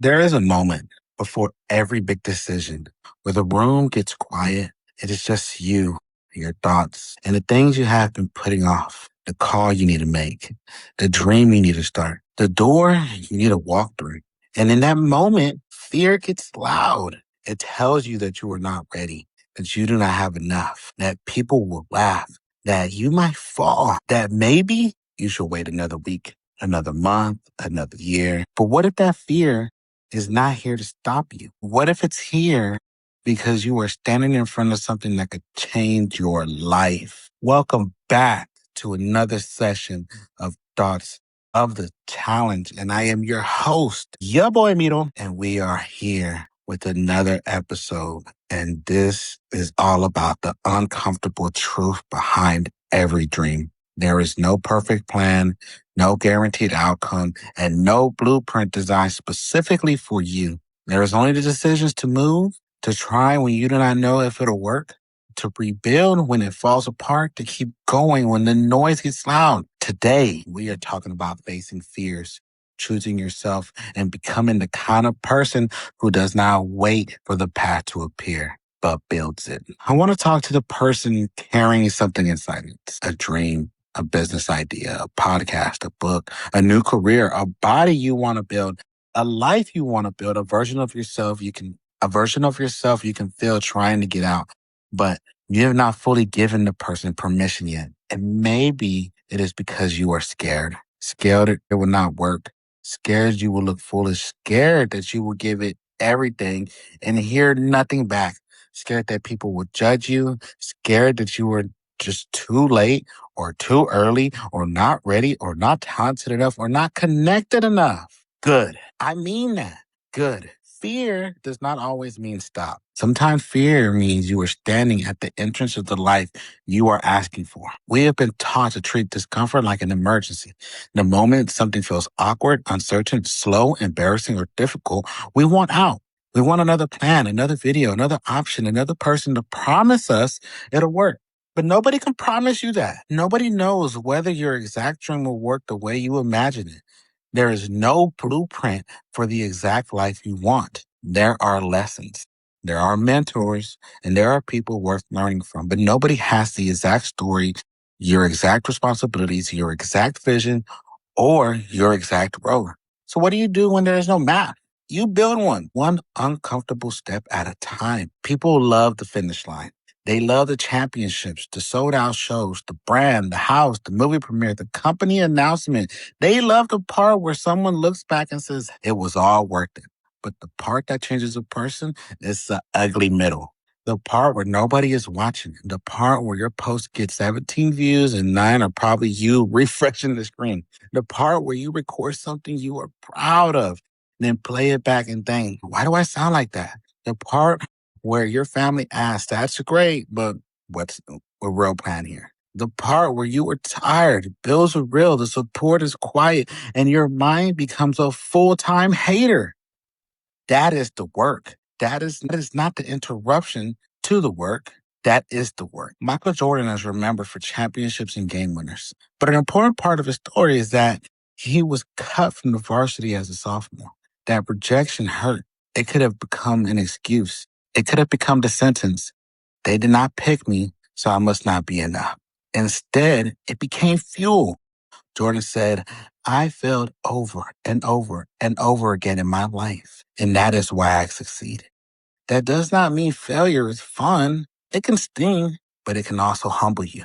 There is a moment before every big decision where the room gets quiet. It is just you, your thoughts, and the things you have been putting off. The call you need to make, the dream you need to start, the door you need to walk through. And in that moment, fear gets loud. It tells you that you are not ready, that you do not have enough, that people will laugh, that you might fall, that maybe you should wait another week, another month, another year. But what if that fear is not here to stop you? What if it's here because you are standing in front of something that could change your life? Welcome back to another session of Thoughts of the Challenge. And I am your host, your boy Miro, and we are here with another episode. And this is all about the uncomfortable truth behind every dream. There is no perfect plan, no guaranteed outcome, and no blueprint designed specifically for you. There is only the decisions to move, to try when you do not know if it'll work, to rebuild when it falls apart, to keep going when the noise gets loud. Today, we are talking about facing fears, choosing yourself, and becoming the kind of person who does not wait for the path to appear, but builds it. I want to talk to the person carrying something inside it, a dream, a business idea, a podcast, a book, a new career, a body you want to build, a life you want to build, a version of yourself you can feel trying to get out, but you have not fully given the person permission yet. And maybe it is because you are scared, scared it will not work, scared you will look foolish, scared that you will give it everything and hear nothing back, scared that people will judge you, scared that you are just too late or too early or not ready or not talented enough or not connected enough. Good. I mean that. Good. Fear does not always mean stop. Sometimes fear means you are standing at the entrance of the life you are asking for. We have been taught to treat discomfort like an emergency. The moment something feels awkward, uncertain, slow, embarrassing, or difficult, we want out. We want another plan, another video, another option, another person to promise us it'll work. But nobody can promise you that. Nobody knows whether your exact dream will work the way you imagine it. There is no blueprint for the exact life you want. There are lessons, there are mentors, and there are people worth learning from, but nobody has the exact story, your exact responsibilities, your exact vision, or your exact road. So what do you do when there is no map? You build one uncomfortable step at a time. People love the finish line. They love the championships, the sold out shows, the brand, the house, the movie premiere, the company announcement. They love the part where someone looks back and says, it was all worth it. But the part that changes a person is the ugly middle. The part where nobody is watching. The part where your post gets 17 views and 9 are probably you refreshing the screen. The part where you record something you are proud of, then play it back and think, why do I sound like that? The part where your family asks, that's great, but what's a real plan here? The part where you were tired, bills are real, the support is quiet, and your mind becomes a full-time hater. That is the work. That is not the interruption to the work. That is the work. Michael Jordan is remembered for championships and game winners. But an important part of his story is that he was cut from the varsity as a sophomore. That rejection hurt. It could have become an excuse. It could have become the sentence, they did not pick me, so I must not be enough. Instead, it became fuel. Jordan said, I failed over and over and over again in my life, and that is why I succeeded. That does not mean failure is fun. It can sting, but it can also humble you.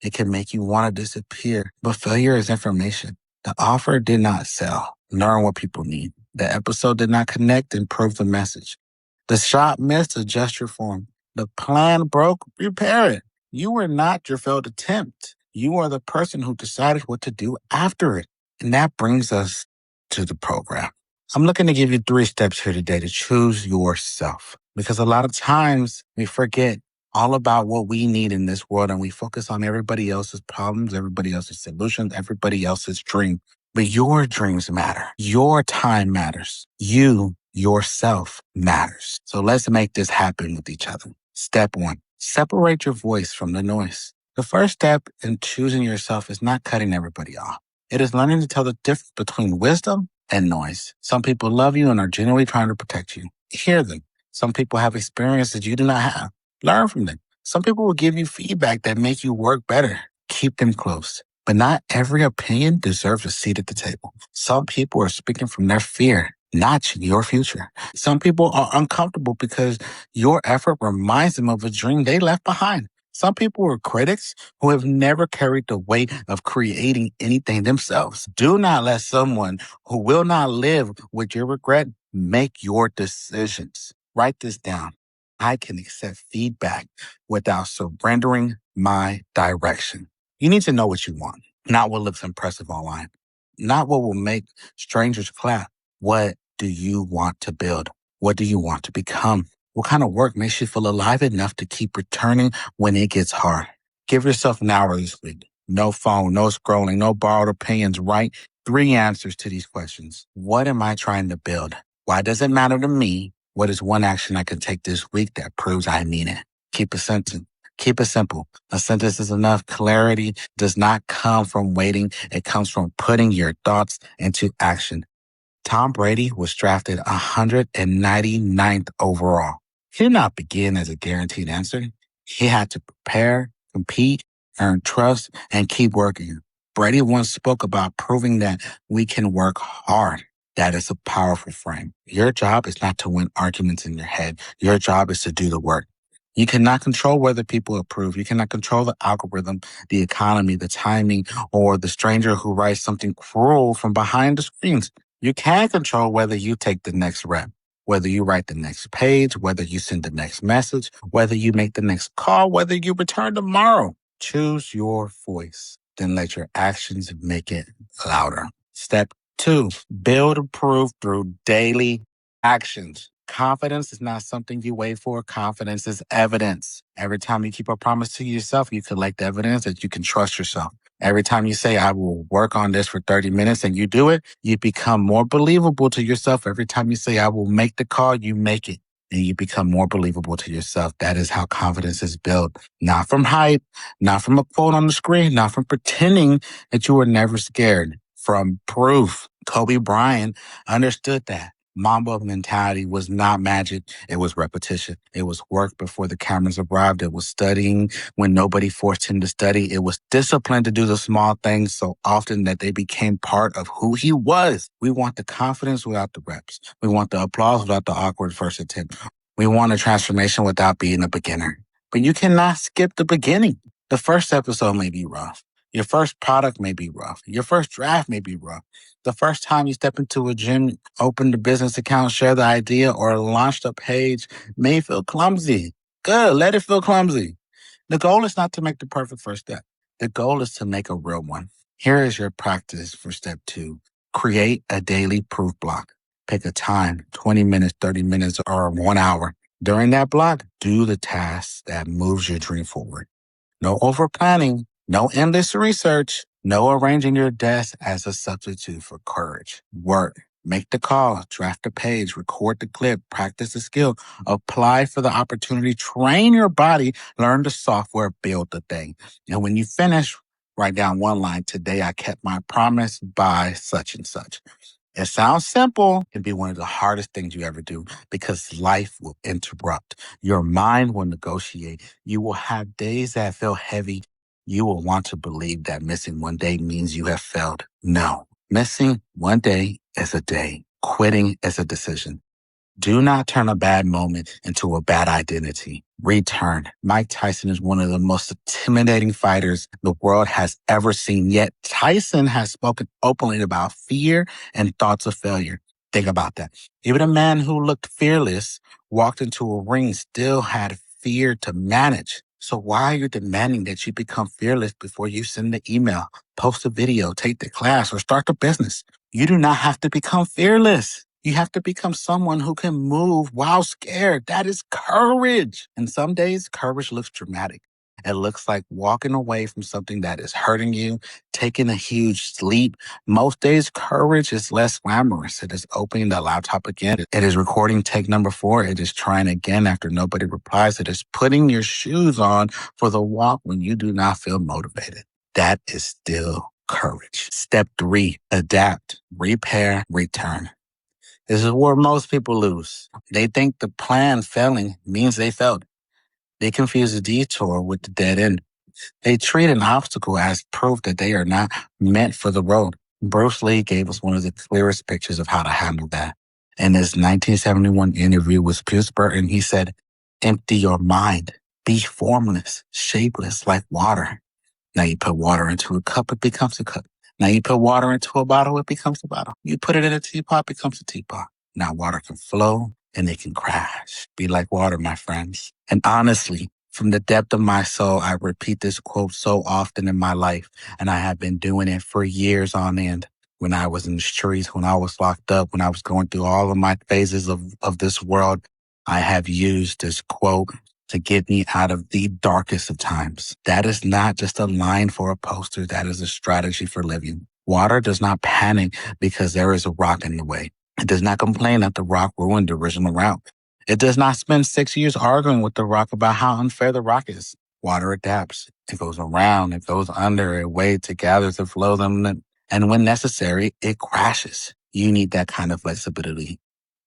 It can make you want to disappear, but failure is information. The offer did not sell. Learn what people need. The episode did not connect and prove the message. The shot missed, adjust your form. The plan broke, repair it. You were not your failed attempt. You are the person who decided what to do after it. And that brings us to the program. I'm looking to give you 3 steps here today to choose yourself. Because a lot of times we forget all about what we need in this world and we focus on everybody else's problems, everybody else's solutions, everybody else's dream. But your dreams matter. Your time matters. You, yourself, matters. So let's make this happen with each other. Step 1, separate your voice from the noise. The first step in choosing yourself is not cutting everybody off. It is learning to tell the difference between wisdom and noise. Some people love you and are genuinely trying to protect you. Hear them. Some people have experiences you do not have. Learn from them. Some people will give you feedback that make you work better. Keep them close. But not every opinion deserves a seat at the table. Some people are speaking from their fear, not your future. Some people are uncomfortable because your effort reminds them of a dream they left behind. Some people are critics who have never carried the weight of creating anything themselves. Do not let someone who will not live with your regret make your decisions. Write this down. I can accept feedback without surrendering my direction. You need to know what you want, not what looks impressive online, not what will make strangers clap. What do you want to build? What do you want to become? What kind of work makes you feel alive enough to keep returning when it gets hard? Give yourself an hour this week. No phone, no scrolling, no borrowed opinions. Write 3 answers to these questions. What am I trying to build? Why does it matter to me? What is one action I can take this week that proves I mean it? Keep it simple. Keep it simple. A sentence is enough. Clarity does not come from waiting. It comes from putting your thoughts into action. Tom Brady was drafted 199th overall. He did not begin as a guaranteed answer. He had to prepare, compete, earn trust, and keep working. Brady once spoke about proving that we can work hard. That is a powerful frame. Your job is not to win arguments in your head. Your job is to do the work. You cannot control whether people approve. You cannot control the algorithm, the economy, the timing, or the stranger who writes something cruel from behind the screens. You can control whether you take the next rep, whether you write the next page, whether you send the next message, whether you make the next call, whether you return tomorrow. Choose your voice, then let your actions make it louder. Step 2, build proof through daily actions. Confidence is not something you wait for. Confidence is evidence. Every time you keep a promise to yourself, you collect evidence that you can trust yourself. Every time you say, I will work on this for 30 minutes and you do it, you become more believable to yourself. Every time you say, I will make the call, you make it and you become more believable to yourself. That is how confidence is built. Not from hype, not from a quote on the screen, not from pretending that you were never scared. From proof. Kobe Bryant understood that. Mamba mentality was not magic. It was repetition. It was work before the cameras arrived. It was studying when nobody forced him to study. It was discipline to do the small things so often that they became part of who he was. We want the confidence without the reps. We want the applause without the awkward first attempt. We want a transformation without being a beginner. But you cannot skip the beginning. The first episode may be rough. Your first product may be rough. Your first draft may be rough. The first time you step into a gym, open the business account, share the idea, or launch a page may feel clumsy. Good. Let it feel clumsy. The goal is not to make the perfect first step. The goal is to make a real one. Here is your practice for step 2. Create a daily proof block. Pick a time, 20 minutes, 30 minutes, or 1 hour. During that block, do the task that moves your dream forward. No over planning, no endless research, no arranging your desk as a substitute for courage. Work. Make the call, draft the page, record the clip, practice the skill, apply for the opportunity, train your body, learn the software, build the thing. And when you finish, write down one line. Today I kept my promise by such and such. It sounds simple. It can be one of the hardest things you ever do because life will interrupt. Your mind will negotiate. You will have days that feel heavy. You will want to believe that missing one day means you have failed. No, missing one day is a day. Quitting is a decision. Do not turn a bad moment into a bad identity. Return. Mike Tyson is one of the most intimidating fighters the world has ever seen. Yet Tyson has spoken openly about fear and thoughts of failure. Think about that. Even a man who looked fearless walked into a ring still had fear to manage. So why are you demanding that you become fearless before you send the email, post a video, take the class, or start the business? You do not have to become fearless. You have to become someone who can move while scared. That is courage. And some days, courage looks dramatic. It looks like walking away from something that is hurting you, taking a huge leap. Most days, courage is less glamorous. It is opening the laptop again. It is recording take number 4. It is trying again after nobody replies. It is putting your shoes on for the walk when you do not feel motivated. That is still courage. Step 3, adapt, repair, return. This is where most people lose. They think the plan failing means they failed. They confuse the detour with the dead end. They treat an obstacle as proof that they are not meant for the road. Bruce Lee gave us one of the clearest pictures of how to handle that. In his 1971 interview with Pierce Burton, he said, empty your mind. Be formless, shapeless like water. Now you put water into a cup, it becomes a cup. Now you put water into a bottle, it becomes a bottle. You put it in a teapot, it becomes a teapot. Now water can flow and it can crash. Be like water, my friends. And honestly, from the depth of my soul, I repeat this quote so often in my life, and I have been doing it for years on end. When I was in the streets, when I was locked up, when I was going through all of my phases of this world, I have used this quote to get me out of the darkest of times. That is not just a line for a poster. That is a strategy for living. Water does not panic because there is a rock in the way. It does not complain that the rock ruined the original route. It does not spend 6 years arguing with the rock about how unfair the rock is. Water adapts. It goes around, it goes under, it waits, it gathers, it flows, and when necessary, it crashes. You need that kind of flexibility.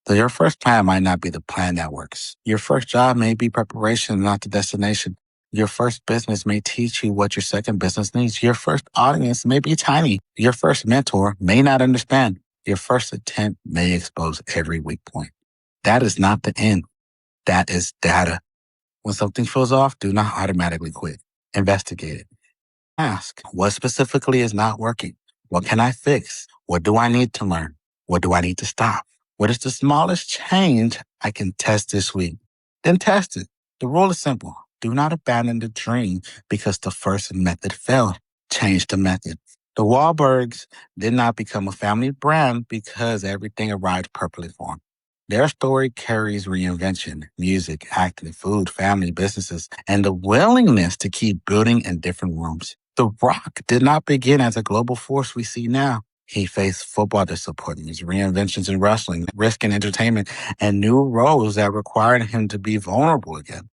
So your first plan might not be the plan that works. Your first job may be preparation, not the destination. Your first business may teach you what your second business needs. Your first audience may be tiny. Your first mentor may not understand. Your first attempt may expose every weak point. That is not the end. That is data. When something feels off, do not automatically quit. Investigate it. Ask, what specifically is not working? What can I fix? What do I need to learn? What do I need to stop? What is the smallest change I can test this week? Then test it. The rule is simple. Do not abandon the dream because the first method failed. Change the method. The Wahlbergs did not become a family brand because everything arrived perfectly for them. Their story carries reinvention, music, acting, food, family, businesses, and the willingness to keep building in different rooms. The Rock did not begin as a global force we see now. He faced football disappointments, reinventions in wrestling, risk in entertainment, and new roles that required him to be vulnerable again.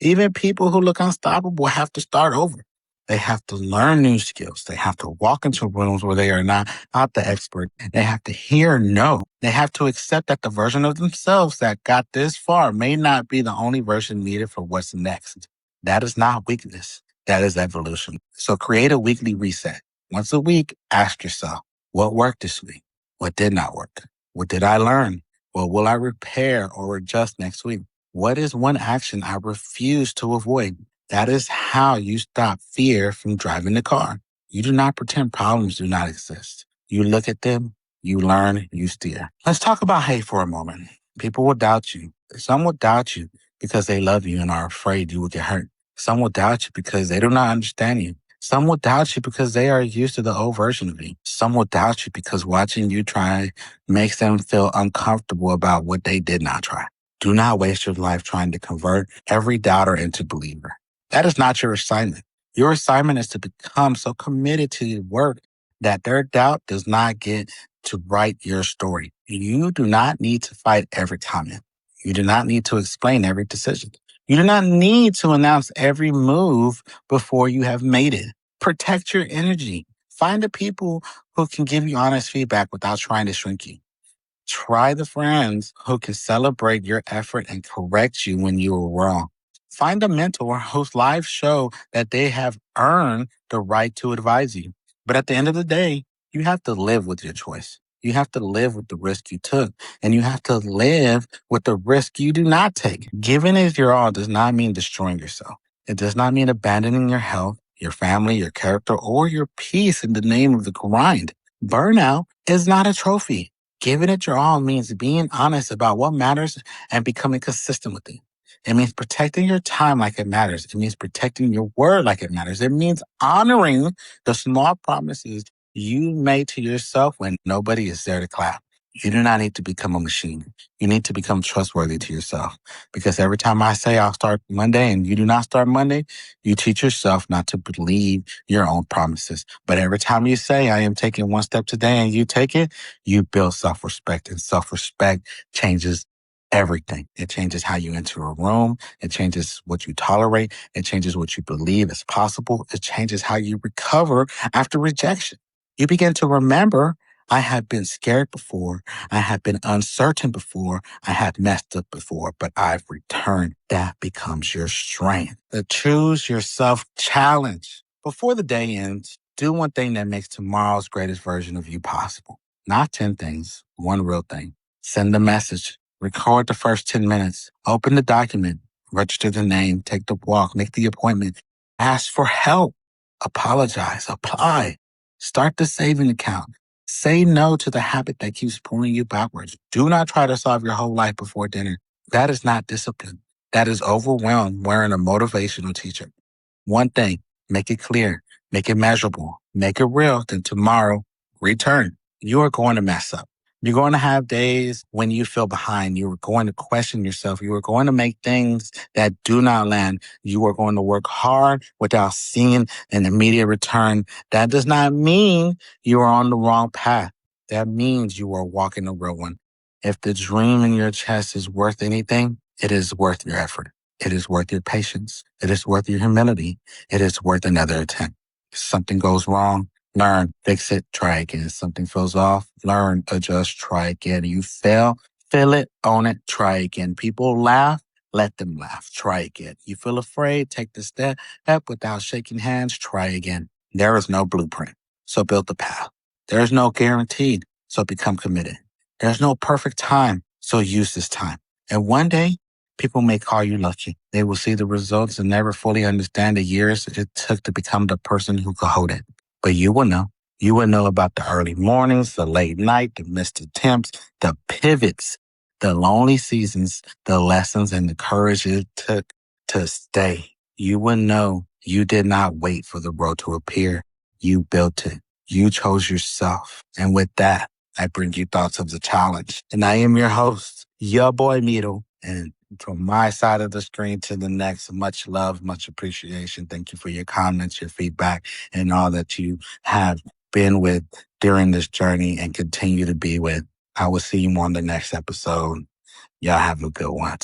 Even people who look unstoppable have to start over. They have to learn new skills. They have to walk into rooms where they are not the expert. They have to hear no. They have to accept that the version of themselves that got this far may not be the only version needed for what's next. That is not weakness. That is evolution. So create a weekly reset. Once a week, ask yourself, what worked this week? What did not work? What did I learn? What will I repair or adjust next week? What is one action I refuse to avoid? That is how you stop fear from driving the car. You do not pretend problems do not exist. You look at them, you learn, you steer. Let's talk about hate for a moment. People will doubt you. Some will doubt you because they love you and are afraid you will get hurt. Some will doubt you because they do not understand you. Some will doubt you because they are used to the old version of you. Some will doubt you because watching you try makes them feel uncomfortable about what they did not try. Do not waste your life trying to convert every doubter into believer. That is not your assignment. Your assignment is to become so committed to your work that their doubt does not get to write your story. You do not need to fight every comment. You do not need to explain every decision. You do not need to announce every move before you have made it. Protect your energy. Find the people who can give you honest feedback without trying to shrink you. Try the friends who can celebrate your effort and correct you when you are wrong. Find a mentor whose lives show that they have earned the right to advise you. But at the end of the day, you have to live with your choice. You have to live with the risk you took, and you have to live with the risk you do not take. Giving it your all does not mean destroying yourself. It does not mean abandoning your health, your family, your character, or your peace in the name of the grind. Burnout is not a trophy. Giving it your all means being honest about what matters and becoming consistent with it. It means protecting your time like it matters. It means protecting your word like it matters. It means honoring the small promises you made to yourself when nobody is there to clap. You do not need to become a machine. You need to become trustworthy to yourself. Because every time I say I'll start Monday and you do not start Monday, you teach yourself not to believe your own promises. But every time you say I am taking one step today and you take it, you build self-respect, and self-respect changes everything. It changes how you enter a room. It changes what you tolerate. It changes what you believe is possible. It changes how you recover after rejection. You begin to remember, I have been scared before. I have been uncertain before. I have messed up before, but I've returned. That becomes your strength. The choose yourself challenge. Before the day ends, do one thing that makes tomorrow's greatest version of you possible. Not 10 things, one real thing. Send a message. Record the first 10 minutes. Open the document. Register the name. Take the walk. Make the appointment. Ask for help. Apologize. Apply. Start the saving account. Say no to the habit that keeps pulling you backwards. Do not try to solve your whole life before dinner. That is not discipline. That is overwhelmed wearing a motivational teacher. One thing, make it clear, make it measurable, make it real, then tomorrow, return. You are going to mess up. You're going to have days when you feel behind. You are going to question yourself. You are going to make things that do not land. You are going to work hard without seeing an immediate return. That does not mean you are on the wrong path. That means you are walking a real one. If the dream in your chest is worth anything, it is worth your effort. It is worth your patience. It is worth your humility. It is worth another attempt. If something goes wrong, learn, fix it, try again. If something feels off, learn, adjust, try again. You fail, feel it, own it, try again. People laugh, let them laugh, try again. You feel afraid, take the step without shaking hands, try again. There is no blueprint, so build the path. There is no guaranteed, so become committed. There's no perfect time, so use this time. And one day, people may call you lucky. They will see the results and never fully understand the years it took to become the person who could hold it. But you will know. You will know about the early mornings, the late night, the missed attempts, the pivots, the lonely seasons, the lessons, and the courage it took to stay. You will know you did not wait for the road to appear. You built it. You chose yourself. And with that, I bring you thoughts of the challenge. And I am your host, your boy Mito. And from my side of the screen to the next, much love, much appreciation. Thank you for your comments, your feedback, and all that you have been with during this journey and continue to be with. I will see you on the next episode. Y'all have a good one.